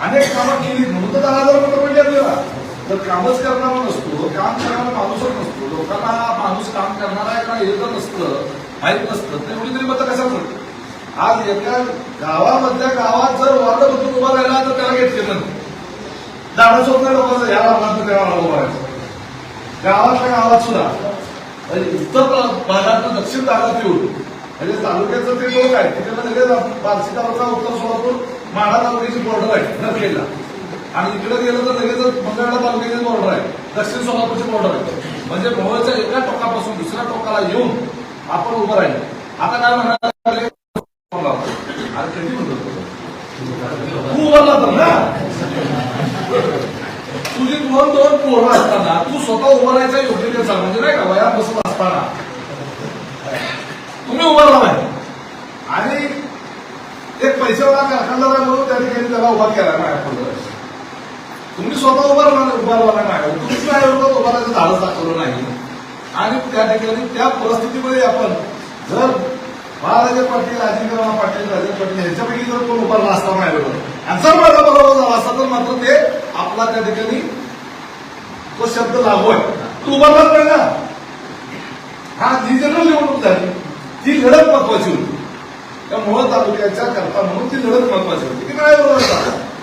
अनेक कामं केली म्हणून तर 10,000 रुपये पडले आपल्याला. जर कामच करणारा नसतो, काम करणारा माणूसच नसतो, लोकांना माणूस काम करणारा आहे का हे जर नसतं, माहीत नसतं, तर एवढी तरी मतं कशाच होतं. आज एका गावामधल्या गावात जर वार्ड बदलून उभा राहिला तर त्याला घेतले म्हणते दाडाच होत नाही लोकांचं. या भागात तेव्हा उभा राहायचं गावातल्या गावात सुद्धा उत्तर भागात दक्षिण भागात येऊन म्हणजे तालुक्याचं ते लोक आहे तिकडे लगेच बार्शी तालुका उत्तर सोलापूर माढा तालुक्याची बॉर्डर आहे नरखेडला आणि इकडे गेलं तर लगेच मंगळवेढा तालुक्याची बॉर्डर आहे दक्षिण सोलापूरची बॉर्डर आहे. म्हणजे मोहोळच्या एका टोकापासून दुसऱ्या टोकाला येऊन आपण उभं राहिलो. आता काय म्हणाले अरे कधी म्हणतो तू उभारला तर ना तुझी दोन पोरं असताना तू स्वतः उभारायचा योग्यतेचा म्हणजे नाही का वयात बसत असताना तुम्ही उभारला नाही आणि एक पैशावाला कारखानदार आहे म्हणून त्या ठिकाणी त्याला उभा केला नाही. तुम्ही स्वतः उभारला नाही तुम्ही काय उभारायचं धाडस दाखवलं नाही आणि त्या ठिकाणी त्या परिस्थितीमध्ये आपण जर बाळासाहेब पाटील अजिंक्यराव पाटील राजेंद्र पाटील यांच्यापैकी जर कोण उभारला असता माझ्याबरोबर आणि जर माझा बरोबर झाला असता तर मात्र ते आपला त्या ठिकाणी तो शब्द लागू आहे. तू उभारलाच नाही ना. हा जी जनरल निवडणूक झाली ती लढत महत्वाची होती. त्या मोहोळ तालुक्याच्या करता म्हणून ती लढत महत्वाची होती की काय बरोबर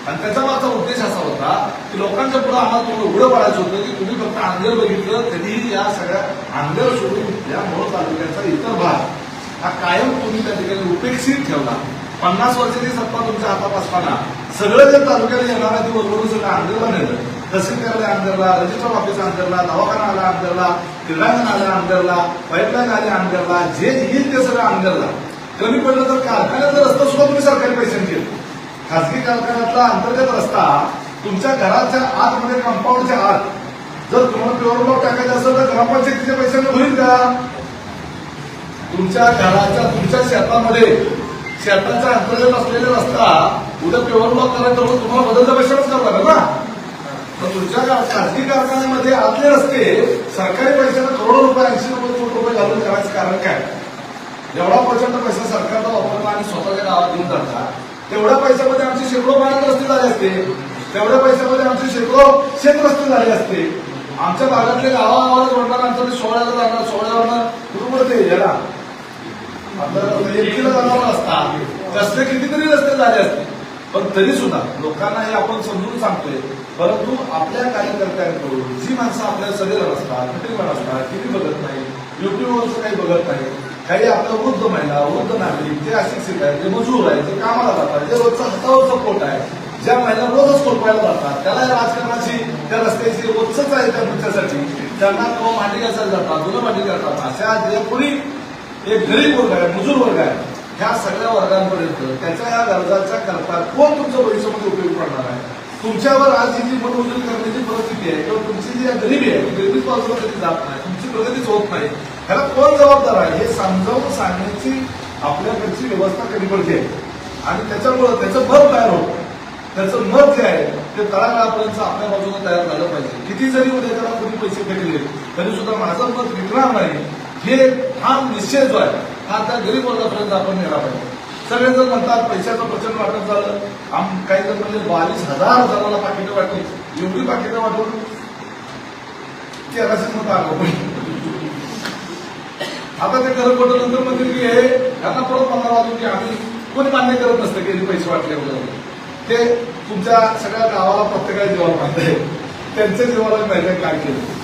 आणि त्याचा मागचा उद्देश असा होता की लोकांच्या पुढे आम्हाला थोडं उघडं पाडायचं होतं की तुम्ही फक्त आंधळ बघितलं कधीही या सगळ्या आंधळ सोडून या मोहोळ तालुक्याचा इतर भाग हा कायम तुम्ही त्या ठिकाणी उपेक्षित ठेवला. 50 वर्षाची सत्ता तुमच्या हातात असताना सगळं जे तालुक्याला येणारा ती बरोबर सगळं आंधळला नेलं. तहसील कार्यालय आंधळला, रजिस्टर ऑफिस आंधळला, दवाखाना आला आंधळला, क्रीडांगण आलं आंधळला, पाईपलाईन आले आंधळला, जे येईल ते सगळं आंधळला. कमी पडलं तर कारखान्याचा रस्ता सुद्धा तुम्ही सरकारी पैशांनी केला. खासगी कारखान्यातला अंतर्गत रस्ता तुमच्या घराच्या आतमध्ये कंपाऊंडच्या आत जर तुम्हाला प्युअर ब्लॉक टाकायचं असेल तर ग्रामपंचायतीच्या पैशाने होईल का. तुमच्या घराच्या तुमच्या शेतामध्ये शेताच्या अंतर्गत असलेला रस्ता उद्या प्युअर ब्लॉक करायचं तर तुम्हाला बदलच्या पैशाच करावं लागेल ना. तर तुमच्या खासगी कारखान्यामध्ये आतले रस्ते सरकारी पैशाने करोडो रुपये 80-90 कोटी रुपये घालून करायचं कारण काय. एवढा प्रचंड पैसा सरकारला वापरला आणि स्वतःच्या गावात घेऊन जातात तेवढ्या पैशामध्ये आमचे शेकडो पाण्यात रस्ते झाले असते. तेवढ्या पैशामध्ये आमचे शेकडो शेत रस्ते झाले असते. आमच्या भागातले गावागावाला जोडणार आमचं ते 16ला जाणार 16वरनं कुठं पडते याला आपल्याला 1 जाणार रस्ता कसले कितीतरी रस्ते झाले असते. पण तरी सुद्धा लोकांना हे आपण समजून सांगतोय. परंतु आपल्या कार्यकर्त्यांकडून जी माणसं आपल्या सगळेला असतात कुठे असतात किती बघत नाही युट्यूबवरचं काही बघत नाही. काही आपल्या वृद्ध महिला वृद्ध नागरिक जे अशिक्षित आहेत जे मजूर आहेत जे कामाला जातात जे रोजचा हातावरचा पोट आहे ज्या महिला रोजच कोलपायला जातात त्याला राजकारणाची त्या रस्त्याची रोजच आहे त्या तुमच्यासाठी त्यांना तो मांडी घासायला जातात जुनं मांडी करतात. अशा जे कोणी एक गरीब वर्ग आहे मजूर वर्ग आहे ह्या सगळ्या वर्गांपर्यंत त्याच्या या गरजाच्या करता कोण तुमच्या भविष्यामध्ये उपयोग पडणार आहे. तुमच्यावर आज जी मनोरंजन करण्याची परिस्थिती आहे किंवा तुमची जी गरिबी आहे गरिबीच बाजूला कधी जात नाही तुमची प्रगतीच होत नाही ह्याला कोण जबाबदार आहे हे समजावून सांगण्याची आपल्याकडची व्यवस्था कधी पडते आणि त्याच्यामुळं त्याचं मत तयार होतं. त्याचं मत जे आहे ते तळागाळापर्यंत आपल्या बाजूने तयार झालं पाहिजे. किती जरी उद्या त्याला कोणी पैसे फेकले तरी सुद्धा माझं मत विकणार नाही हे हा निश्चय जो आहे हा त्या गरीब वर्गापर्यंत आपण नेला पाहिजे. सगळेजण म्हणतात पैशाचं प्रचंड वाटप झालं काही जण म्हणजे 22,000 जणांना पाकिटं वाटली एवढी पाकिटं वाटून 1300 मतं आलं. आता ते खरं खोटं नंतर म्हणते की हे त्यांना परत मला वाटून की आम्ही कोणी मान्य करत नसतं की पैसे वाटले वगैरे. ते तुमच्या सगळ्या गावाला प्रत्येकाला जीवाला माहिती आहे त्यांच्या जीवाला माहिती आहे काय केलं.